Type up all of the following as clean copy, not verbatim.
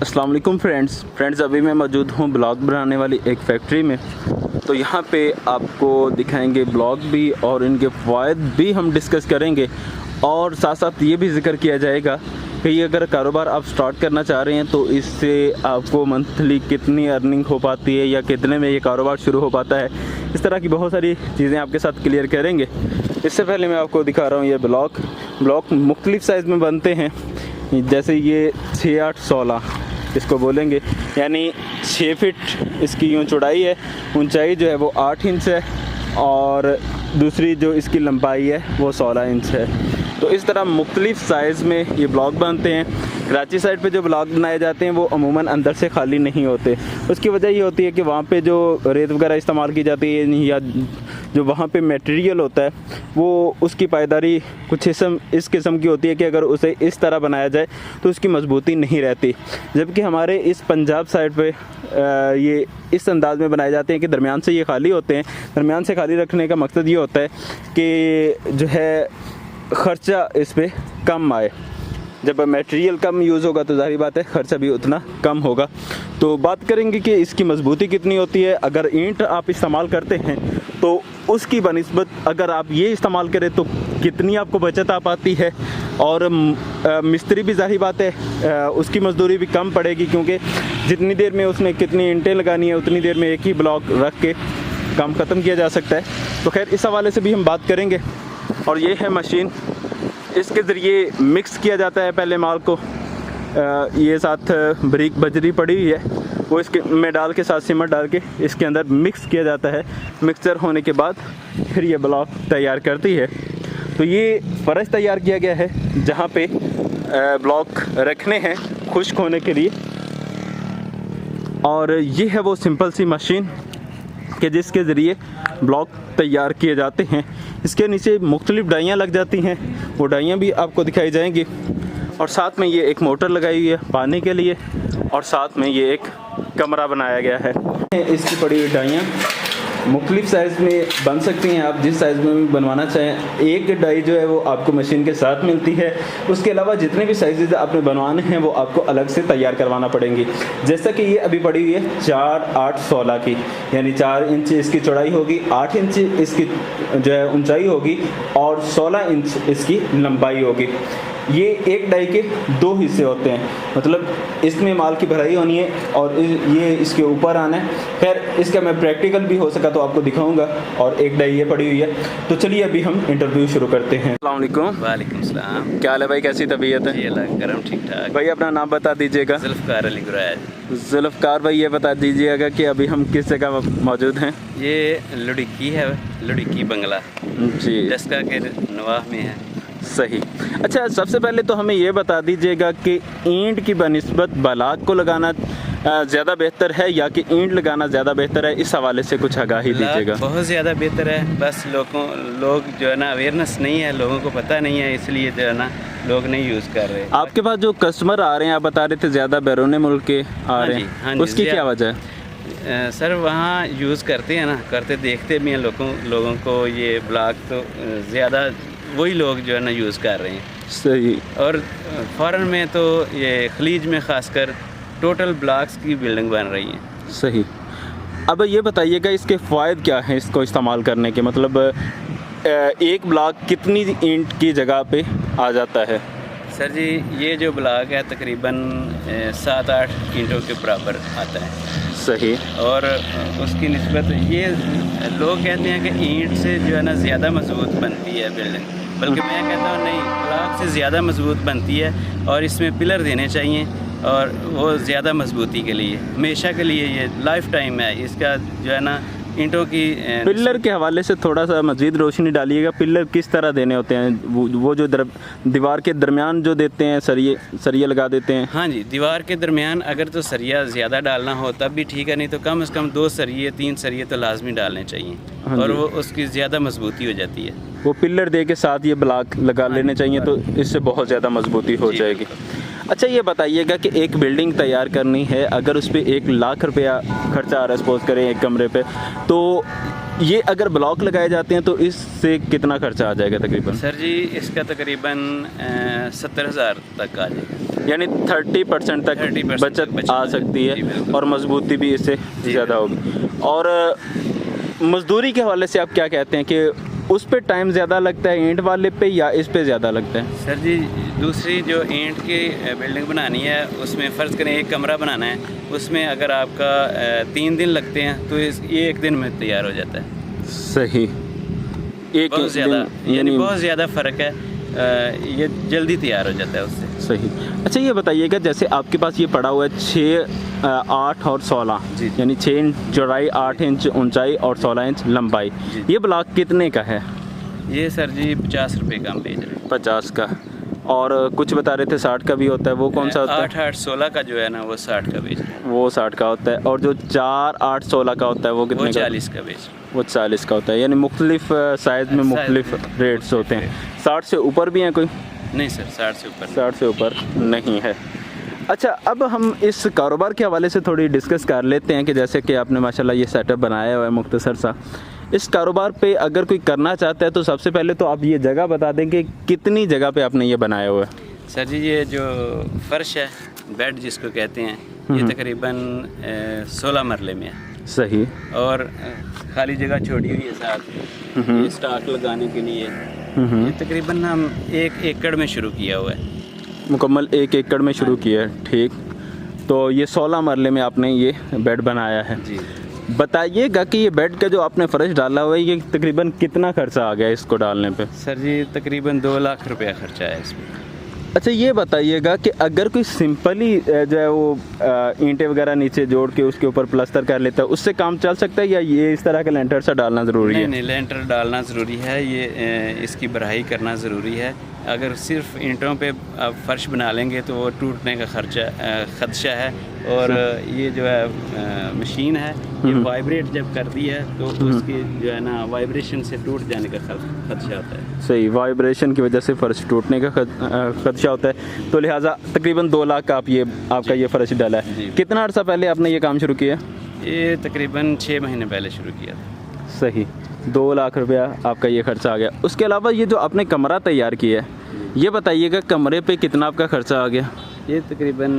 अस्सलाम वालेकुम फ्रेंड्स अभी मैं मौजूद हूँ ब्लॉग बनाने वाली एक फैक्ट्री में। तो यहाँ पे आपको दिखाएंगे ब्लॉग भी और इनके फ़ायद भी हम डिस्कस करेंगे और साथ साथ ये भी जिक्र किया जाएगा कि ये अगर कारोबार आप स्टार्ट करना चाह रहे हैं तो इससे आपको मंथली कितनी अर्निंग हो पाती है या कितने में ये कारोबार शुरू हो पाता है। इस तरह की बहुत सारी चीज़ें आपके साथ क्लियर करेंगे। इससे पहले मैं आपको दिखा रहा हूँ ये ब्लॉक मुख्तलिफ़ साइज़ में बनते हैं। जैसे ये 6, 8, 16 इसको बोलेंगे, यानी 6 फीट इसकी यूँ चौड़ाई है, ऊंचाई जो है वो 8 इंच है और दूसरी जो इसकी लंबाई है वो 16 इंच है। तो इस तरह मुख्तलिफ़ साइज़ में ये ब्लॉक बनते हैं। कराची साइड पे जो ब्लॉक बनाए जाते हैं वो अमूमन अंदर से खाली नहीं होते। उसकी वजह ये होती है कि वहाँ पे जो रेत वगैरह इस्तेमाल की जाती है या जो वहाँ पे मटेरियल होता है वो उसकी पायदारी कुछ इस किस्म की होती है कि अगर उसे इस तरह बनाया जाए तो उसकी मजबूती नहीं रहती। जबकि हमारे इस पंजाब साइड पे ये इस अंदाज़ में बनाए जाते हैं कि दरमियान से ये खाली होते हैं। दरमियान से खाली रखने का मकसद ये होता है कि जो है ख़र्चा इस पे कम आए। जब मटेरियल कम यूज़ होगा तो ज़ाहिर बात है ख़र्चा भी उतना कम होगा। तो बात करेंगे कि इसकी मजबूती कितनी होती है। अगर ईंट आप इस्तेमाल करते हैं तो उसकी बनिस्बत अगर आप ये इस्तेमाल करें तो कितनी आपको बचत आ पाती है। और मिस्त्री भी ज़ाहिर बात है उसकी मजदूरी भी कम पड़ेगी, क्योंकि जितनी देर में उसने कितनी ईंटें लगानी है उतनी देर में एक ही ब्लॉक रख के काम ख़त्म किया जा सकता है। तो खैर इस हवाले से भी हम बात करेंगे। और ये है मशीन, इसके ज़रिए मिक्स किया जाता है पहले माल को। ये साथ बारीक बजरी पड़ी हुई है वो इसके में डाल के साथ सीमेंट डाल के इसके अंदर मिक्स किया जाता है। मिक्सचर होने के बाद फिर ये ब्लॉक तैयार करती है। तो ये फ़र्श तैयार किया गया है जहाँ पे ब्लॉक रखने हैं खुश्क होने के लिए। और ये है वो सिंपल सी मशीन कि जिसके ज़रिए ब्लॉक तैयार किए जाते हैं। इसके नीचे मुख्तलिफ़ डाइयाँ लग जाती हैं, वो डाइयाँ भी आपको दिखाई जाएंगी। और साथ में ये एक मोटर लगाई हुई है पानी के लिए और साथ में ये एक कमरा बनाया गया है। इसकी पड़ी हुई डाइयाँ मुख्तलिफ़ साइज़ में बन सकती हैं, आप जिस साइज़ में भी बनवाना चाहें। एक डाई जो है वो आपको मशीन के साथ मिलती है। उसके अलावा जितने भी साइज़ आपने बनवाने हैं वो आपको अलग से तैयार करवाना पड़ेंगी। जैसा कि ये अभी पड़ी हुई है 4, 8, 16 की, यानी 4 इंच इसकी चौड़ाई होगी, 8 इंच इसकी जो है ऊंचाई होगी और 16 इंच इसकी लंबाई होगी। ये एक डाई के 2 हिस्से होते हैं, मतलब इसमें माल की भराई होनी है और ये इसके ऊपर आना है। खैर इसका मैं प्रैक्टिकल भी हो सका तो आपको दिखाऊंगा। और एक डाई ये पड़ी हुई है। तो चलिए अभी हम इंटरव्यू शुरू करते हैं। अस्सलाम वालेकुम। वालेकुम सलाम। क्या हाल है भाई, कैसी तबीयत है? जी अल्लाह करम ठीक ठाक। भाई अपना नाम बता दीजिएगा। जुल्फ़कार अली गुरैज। जुल्फ़कार भाई ये बता दीजिएगा कि अभी हम किस जगह मौजूद हैं? ये लुड़की है, लुड़की बंगला जी डस्का के नवाह में है। सही। अच्छा सबसे पहले तो हमें ये बता दीजिएगा कि ईंट की बनिस्बत बलाक को लगाना ज़्यादा बेहतर है या कि ईंट लगाना ज़्यादा बेहतर है, इस हवाले से कुछ आगाही दीजिएगा। बहुत ज़्यादा बेहतर है, बस लोग जो है ना अवेयरनेस नहीं है, लोगों को पता नहीं है, इसलिए जो है ना लोग नहीं यूज़ कर रहे। आपके पास जो कस्टमर आ रहे हैं, आप बता रहे थे ज़्यादा बैरून मुल्क के आ रहे हैं, हाँ जी, उसकी क्या वजह है? सर वहाँ यूज़ करते हैं ना, करते देखते भी हैं लोगों को ये ब्लॉक तो ज़्यादा वही लोग जो है ना यूज़ कर रहे हैं। सही। और फ़ॉरेन में तो ये खलीज में ख़ासकर टोटल ब्लॉक्स की बिल्डिंग बन रही हैं। सही। अब ये बताइएगा इसके फ़ायदे क्या हैं इसको इस्तेमाल करने के, मतलब एक ब्लॉक कितनी ईंट की जगह पे आ जाता है? सर जी ये जो ब्लॉक है तकरीबन 7-8 ईंटों के बराबर आता है। सही। और उसकी निस्बत ये लोग कहते हैं कि ईंट से जो है ना ज़्यादा मजबूत बनती है बिल्डिंग, बल्कि मैं कहता हूँ नहीं, ब्लॉक से ज़्यादा मजबूत बनती है। और इसमें पिलर देने चाहिए और वो ज़्यादा मजबूती के लिए, हमेशा के लिए, ये लाइफ टाइम है इसका जो है ना ईंटों की। पिलर के हवाले से थोड़ा सा मज़ीद रोशनी डालिएगा। पिलर किस तरह देने होते हैं? वो जो दीवार के दरमियान जो देते हैं, सरिया लगा देते हैं? हाँ जी, दीवार के दरमियान अगर तो सरिया ज़्यादा डालना हो तब भी ठीक है, नहीं तो कम से कम 2 सरिये 3 सरिये तो लाजमी डालने चाहिए। हाँ और वो उसकी ज़्यादा मजबूती हो जाती है। वो पिलर दे के साथ ये ब्लॉक लगा लेने चाहिए तो इससे बहुत ज़्यादा मजबूती हो जाएगी। अच्छा ये बताइएगा कि एक बिल्डिंग तैयार करनी है, अगर उस पर 1 लाख रुपया खर्चा आ रहा है सपोज करें एक कमरे पे, तो ये अगर ब्लॉक लगाए जाते हैं तो इससे कितना खर्चा आ जाएगा तकरीबन? सर जी इसका तकरीबन 70,000 तक आ जाएगा। यानी 30% तक 30% बचत आ सकती जी, है बिल्कुल। और मजबूती भी इससे ज़्यादा होगी। और मजदूरी के हवाले से आप क्या कहते हैं कि उस पे टाइम ज़्यादा लगता है ईंट वाले पे या इस पे ज़्यादा लगता है? सर जी, दूसरी जो ईंट की बिल्डिंग बनानी है उसमें फ़र्ज़ करें एक कमरा बनाना है, उसमें अगर आपका 3 दिन लगते हैं तो ये 1 दिन में तैयार हो जाता है। सही, एक बहुत ज़्यादा, दिन यानी बहुत ज़्यादा फ़र्क है। ये जल्दी तैयार हो जाता है उससे। सही। अच्छा ये बताइएगा, जैसे आपके पास ये पड़ा हुआ है 6, 8 और 16, जी। यानी 6 इंच चौड़ाई, 8 इंच ऊंचाई और 16 इंच लंबाई, जी। ये ब्लॉक कितने का है? ये सर जी 50 रुपये का हम बेच रहे हैं। 50 का, और कुछ बता रहे थे 60 का भी होता है, वो कौन सा होता है? 8, 8, 16 का जो है ना वो 60 का बेच रहे हैं। वो 60 का होता है, और जो 4, 8, 16 का होता है वो वो कितने का? 40 का बेच रहे हैं। वो 40 का होता है, यानी मुख्तलिफ साइज़ में मुख्तलिफ रेट्स होते हैं। 60 से ऊपर भी हैं कोई? नहीं सर, 60 से ऊपर 60 से ऊपर नहीं है। अच्छा, अब हम इस कारोबार के हवाले से थोड़ी डिस्कस कर लेते हैं कि जैसे कि आपने माशाल्लाह ये सेटअप बनाया हुआ है मुख्तसर सा। इस कारोबार पे अगर कोई करना चाहता है तो सबसे पहले तो आप ये जगह बता दें कि कितनी जगह पे आपने ये बनाया हुआ है? सर जी, ये जो फर्श है, बेड जिसको कहते हैं, ये तकरीबन 16 मरले में है। सही। और खाली जगह छोड़ी हुई है साथ ये स्टॉक लगाने के लिए। ये तकरीबन हम 1 एकड़ में शुरू किया हुआ है। मुकम्मल 1 एकड़ में शुरू किया है, ठीक। तो ये 16 मरले में आपने ये बेड बनाया है। जी। बताइएगा कि ये बेड का जो आपने फर्श डाला हुआ है ये तकरीबन कितना खर्चा आ गया इसको डालने पे? सर जी, तकरीबन 2 लाख रुपया खर्चा है इसमें। अच्छा ये बताइएगा कि अगर कोई सिंपली जो है वो ईंटें वगैरह नीचे जोड़ के उसके ऊपर प्लास्टर कर लेता है, उससे काम चल सकता है या ये इस तरह का लेंटर सा डालना ज़रूरी है? नहीं, लेंटर डालना ज़रूरी है। ये इसकी भराई करना ज़रूरी है। अगर सिर्फ ईंटों पे आप फर्श बना लेंगे तो वो टूटने का खदशा है। और ये जो है मशीन है, ये वाइब्रेट जब करती है तो उसकी जो है ना वाइब्रेशन से टूट जाने का खदशा होता है। सही, वाइब्रेशन की वजह से फ़र्श टूटने का खदशा होता है। तो लिहाजा तकरीबन 2 लाख का आपका ये फ़र्श डाला है। जी। कितना अर्सा पहले आपने ये काम शुरू किया? ये तकरीबन 6 महीने पहले शुरू किया था। सही, 2 लाख रुपया आपका ये खर्चा आ गया। उसके अलावा ये जो आपने कमरा तैयार किया है, ये बताइएगा कमरे पे कितना आपका खर्चा आ गया? ये तकरीबन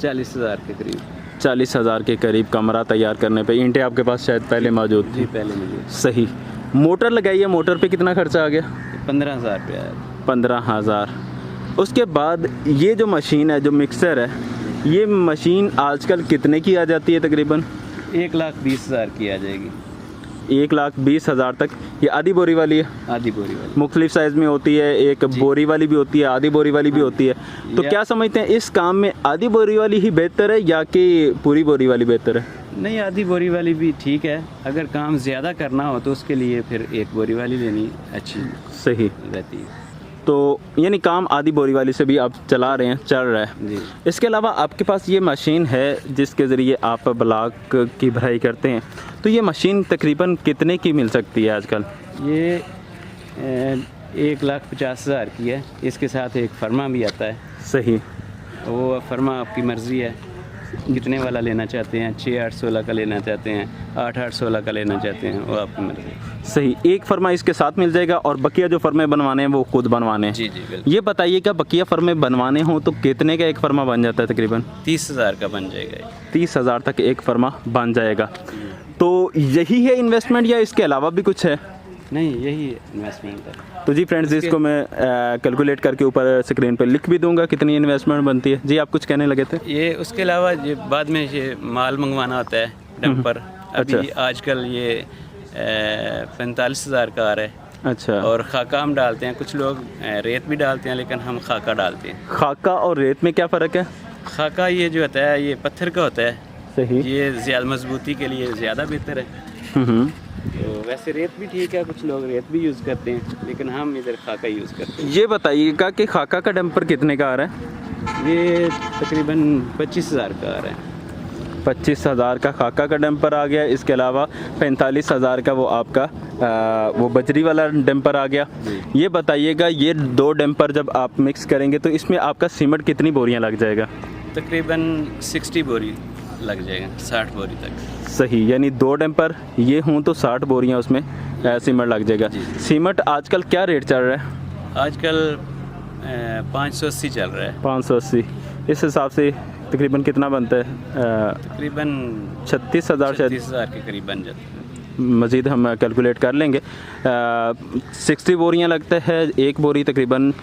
40,000 के करीब। 40,000 के करीब कमरा तैयार करने पे। ईंटें आपके पास शायद पहले मौजूद जी, थी? पहले मिली। सही। मोटर लगाई है, मोटर पे कितना खर्चा आ गया? 15,000 रुपया है। 15,000। उसके बाद ये जो मशीन है, जो मिक्सर है, ये मशीन आजकल कितने की आ जाती है तकरीबन? 1,20,000 की आ जाएगी। 1,20,000 तक। ये आधी बोरी वाली है? आधी बोरी वाली। मुख्तलिफ साइज़ में होती है, एक बोरी वाली भी होती है, आधी बोरी वाली भी होती है। तो क्या समझते हैं, इस काम में आधी बोरी वाली ही बेहतर है या कि पूरी बोरी वाली बेहतर है? नहीं, आधी बोरी वाली भी ठीक है। अगर काम ज़्यादा करना हो तो उसके लिए फिर 1 बोरी वाली लेनी अच्छी सही। रहती है। तो यानी काम आधी बोरी वाली से भी आप चला रहे हैं, चल रहा है। जी। इसके अलावा आपके पास ये मशीन है जिसके ज़रिए आप ब्लॉक की भराई करते हैं, तो ये मशीन तकरीबन कितने की मिल सकती है आजकल? ये 1,50,000 की है। इसके साथ एक फर्मा भी आता है। सही। वो फर्मा आपकी मर्ज़ी है, कितने वाला लेना चाहते हैं। 6, 8, 16 का लेना चाहते हैं, 8, 8, 16 का लेना चाहते हैं, वो आपकी मर्ज़ी है। सही, एक फर्मा इसके साथ मिल जाएगा और बकिया जो फर्मे बनवाने हैं वो खुद बनवाने हैं? जी जी, बिल्कुल। ये बताइएगा, बकिया फर्मे बनवाने हों तो कितने का एक फर्मा बन जाता है तकरीबन? 30,000 का बन जाएगा ये। 30,000 तक एक फर्मा बन जाएगा। तो यही है इन्वेस्टमेंट या इसके अलावा भी कुछ है? नहीं, यही इन्वेस्टमेंट है। तो जी फ्रेंड्स, इसको मैं कैलकुलेट करके ऊपर स्क्रीन पर लिख भी दूंगा कितनी इन्वेस्टमेंट बनती है। जी आप कुछ कहने लगे थे? ये उसके अलावा ये बाद में ये माल मंगवाना होता है डंपर। अभी आजकल ये 45,000 का आ रहा है। अच्छा। और खाका हम डालते हैं, कुछ लोग रेत भी डालते हैं, लेकिन हम खाका डालते हैं। खाका और रेत में क्या फ़र्क है? खाका ये जो होता है ये पत्थर का होता है। सही। ये ज़्यादा मजबूती के लिए ज़्यादा बेहतर है। तो वैसे रेत भी ठीक है, कुछ लोग रेत भी यूज़ करते हैं, लेकिन हम इधर खाका यूज़ करते हैं। ये बताइएगा कि खाका का डंपर कितने का आ रहा है? ये तकरीबन 25,000 का आ रहा है। 25,000 का खाका का डंपर आ गया। इसके अलावा 45,000 का वो आपका वो बजरी वाला डंपर आ गया। ये बताइएगा, ये 2 डंपर जब आप मिक्स करेंगे तो इसमें आपका सीमेंट कितनी बोरियां लग जाएगा? तकरीबन 60 बोरी लग जाएगा, 60 बोरी तक। सही, यानी 2 डंपर ये हों तो 60 बोरियां उसमें सीमेंट लग जाएगा। सीमेंट आजकल क्या रेट चल रहा है? आजकल 580 चल रहा है। 580। इस हिसाब से तकरीबन कितना बनता है? तकरीबन 36,000 शायद, 36,000 के करीब बन जाता है। मज़ीद हम कैलकुलेट कर लेंगे। 60 बोरियां लगता है, एक बोरी तकरीबन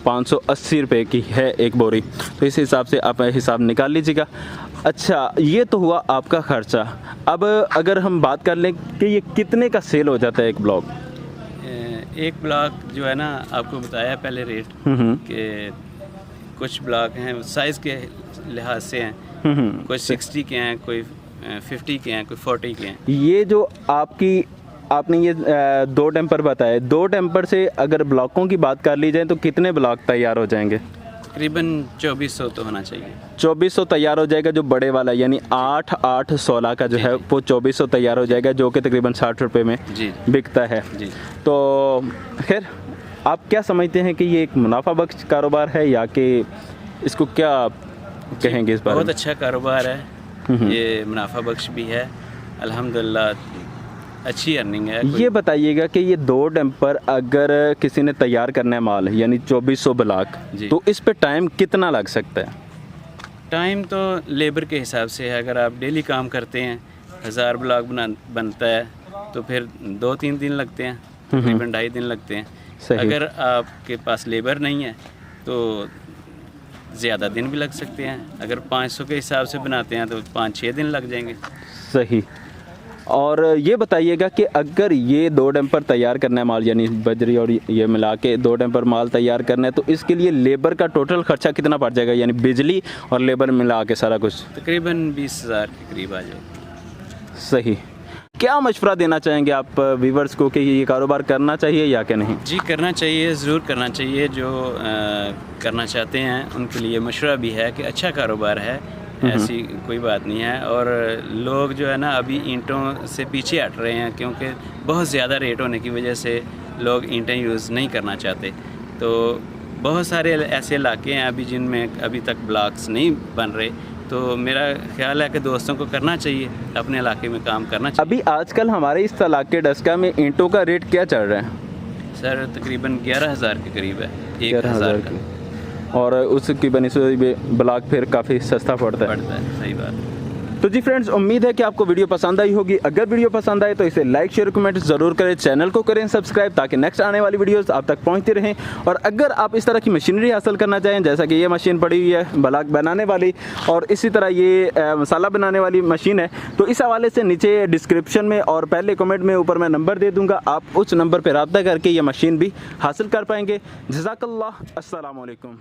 580 रुपये की है एक बोरी, तो इस हिसाब से आप हिसाब निकाल लीजिएगा। अच्छा, ये तो हुआ आपका ख़र्चा। अब अगर हम बात कर लें कि ये कितने का सेल हो जाता है एक ब्लॉक? एक ब्लॉक जो है ना, आपको बताया पहले रेट कि कुछ ब्लॉक हैं साइज़ के लिहाज से हैं, कोई 60 के हैं, कोई 50 के हैं, कोई 40 के हैं। ये जो आपने ये 2 टेम्पर बताए, 2 टेम्पर से अगर ब्लॉकों की बात कर ली जाए तो कितने ब्लॉक तैयार हो जाएंगे? तकरीबन 2400 तो होना चाहिए। 2400 तैयार हो जाएगा जो बड़े वाला, यानी 8/8/16 का जो है वो 2400 तैयार हो जाएगा, जो कि तकरीबन 60 रुपये में जी बिकता है। जी। तो खैर, आप क्या समझते हैं कि ये एक मुनाफा बख्श कारोबार है या कि इसको क्या कहेंगे इस बारे में? बहुत अच्छा कारोबार है, ये मुनाफा बख्श भी है, अल्हम्दुलिल्लाह अच्छी अर्निंग है। ये बताइएगा कि ये 2 डंपर अगर किसी ने तैयार करना है माल, यानी 2400 ब्लॉक, तो इस पे टाइम कितना लग सकता है? टाइम तो लेबर के हिसाब से है। अगर आप डेली काम करते हैं, 1000 ब्लॉक बनता है तो फिर 2-3 दिन लगते हैं, तकरीबन 2.5 दिन लगते हैं। अगर आपके पास लेबर नहीं है तो ज़्यादा दिन भी लग सकते हैं। अगर 500 के हिसाब से बनाते हैं तो 5-6 दिन लग जाएंगे। सही। और ये बताइएगा कि अगर ये 2 डंपर तैयार करना है माल, यानी बजरी और ये मिला के 2 डंपर माल तैयार करना है, तो इसके लिए लेबर का टोटल खर्चा कितना पड़ जाएगा, यानी बिजली और लेबर मिला के सारा कुछ? तकरीबन 20,000 के करीब आ जाएगा। सही। क्या मशवरा देना चाहेंगे आप व्यूवर्स को कि ये कारोबार करना चाहिए या कि नहीं? जी, करना चाहिए, ज़रूर करना चाहिए। जो करना चाहते हैं उनके लिए मशवरा भी है कि अच्छा कारोबार है, ऐसी कोई बात नहीं है। और लोग जो है ना अभी ईंटों से पीछे हट रहे हैं, क्योंकि बहुत ज़्यादा रेट होने की वजह से लोग ईंटें यूज़ नहीं करना चाहते। तो बहुत सारे ऐसे इलाके हैं अभी जिनमें अभी तक ब्लॉक्स नहीं बन रहे, तो मेरा ख्याल है कि दोस्तों को करना चाहिए, अपने इलाके में काम करना चाहिए। अभी आजकल हमारे इस इलाके डस्का में ईंटों का रेट क्या चल रहा है? सर तकरीबन 11,000 के करीब है, 1,000 का। और उसकी बनिस्बत ब्लॉक फिर काफ़ी सस्ता पड़ता है। सही बात है। तो जी फ्रेंड्स, उम्मीद है कि आपको वीडियो पसंद आई होगी। अगर वीडियो पसंद आए तो इसे लाइक शेयर कमेंट ज़रूर करें, चैनल को करें सब्सक्राइब, ताकि नेक्स्ट आने वाली वीडियोस आप तक पहुंचती रहें। और अगर आप इस तरह की मशीनरी हासिल करना चाहें, जैसा कि ये मशीन पड़ी हुई है ब्लॉक बनाने वाली, और इसी तरह ये मसाला बनाने वाली मशीन है, तो इस हवाले से नीचे डिस्क्रिप्शन में और पहले कमेंट में ऊपर मैं नंबर दे दूँगा, आप उस नंबर पर रब्ता करके ये मशीन भी हासिल कर पाएंगे। जज़ाकल्लाह, अस्सलाम वालेकुम।